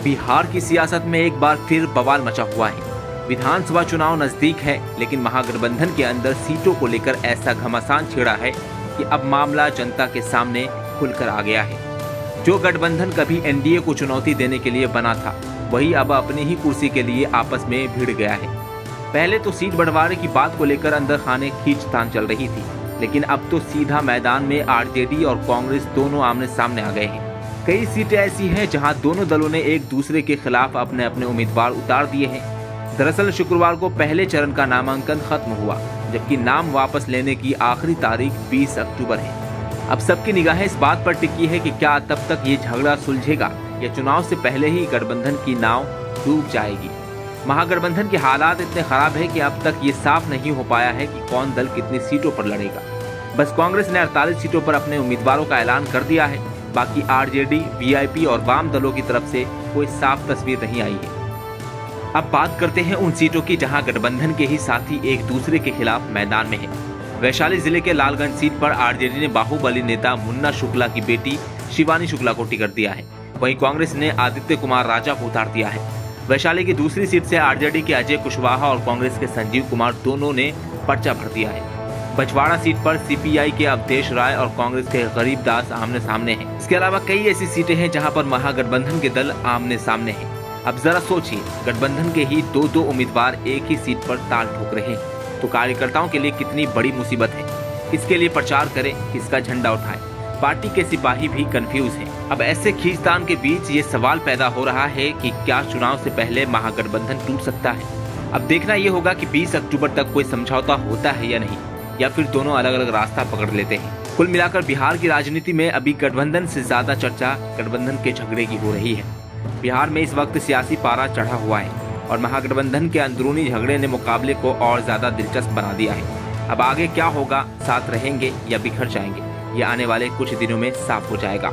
बिहार की सियासत में एक बार फिर बवाल मचा हुआ है। विधानसभा चुनाव नजदीक है, लेकिन महागठबंधन के अंदर सीटों को लेकर ऐसा घमासान छिड़ा है कि अब मामला जनता के सामने खुलकर आ गया है। जो गठबंधन कभी एनडीए को चुनौती देने के लिए बना था, वही अब अपनी ही कुर्सी के लिए आपस में भिड़ गया है। पहले तो सीट बंटवारे की बात को लेकर अंदर खाने खींचतान चल रही थी, लेकिन अब तो सीधा मैदान में आरजेडी और कांग्रेस दोनों आमने सामने आ गए हैं। कई सीटें ऐसी हैं जहां दोनों दलों ने एक दूसरे के खिलाफ अपने अपने उम्मीदवार उतार दिए हैं। दरअसल शुक्रवार को पहले चरण का नामांकन खत्म हुआ, जबकि नाम वापस लेने की आखिरी तारीख 20 अक्टूबर है। अब सबकी निगाहें इस बात पर टिकी है कि क्या तब तक ये झगड़ा सुलझेगा या चुनाव से पहले ही गठबंधन की नाव डूब जाएगी। महागठबंधन के हालात इतने खराब है कि अब तक ये साफ नहीं हो पाया है कि कौन दल कितनी सीटों पर लड़ेगा। बस कांग्रेस ने 48 सीटों पर अपने उम्मीदवारों का ऐलान कर दिया है। बाकी आरजेडी, वीआईपी और वाम दलों की तरफ से कोई साफ तस्वीर नहीं आई है। अब बात करते हैं उन सीटों की जहां गठबंधन के ही साथी एक दूसरे के खिलाफ मैदान में हैं। वैशाली जिले के लालगंज सीट पर आरजेडी ने बाहुबली नेता मुन्ना शुक्ला की बेटी शिवानी शुक्ला को टिकट दिया है। वहीं कांग्रेस ने आदित्य कुमार राजा को उतार दिया है। वैशाली की दूसरी सीट से आरजेडी के अजय कुशवाहा और कांग्रेस के संजीव कुमार दोनों ने पर्चा भर दिया है। बछवाड़ा सीट पर सीपीआई के अवधेश राय और कांग्रेस के गरीब दास आमने सामने हैं। इसके अलावा कई ऐसी सीटें हैं जहां पर महागठबंधन के दल आमने सामने हैं। अब जरा सोचिए, गठबंधन के ही दो उम्मीदवार एक ही सीट पर ताल ठोक रहे हैं, तो कार्यकर्ताओं के लिए कितनी बड़ी मुसीबत है। किसके लिए प्रचार करें, किसका झंडा उठाएं? पार्टी के सिपाही भी कंफ्यूज हैं। अब ऐसे खींचतान के बीच ये सवाल पैदा हो रहा है कि क्या चुनाव से पहले महागठबंधन टूट सकता है। अब देखना ये होगा कि 20 अक्टूबर तक कोई समझौता होता है या नहीं, या फिर दोनों अलग अलग रास्ता पकड़ लेते हैं। कुल मिलाकर बिहार की राजनीति में अभी गठबंधन से ज्यादा चर्चा गठबंधन के झगड़े की हो रही है। बिहार में इस वक्त सियासी पारा चढ़ा हुआ है और महागठबंधन के अंदरूनी झगड़े ने मुकाबले को और ज्यादा दिलचस्प बना दिया है। अब आगे क्या होगा, साथ रहेंगे या बिखर जाएंगे, ये आने वाले कुछ दिनों में साफ हो जाएगा।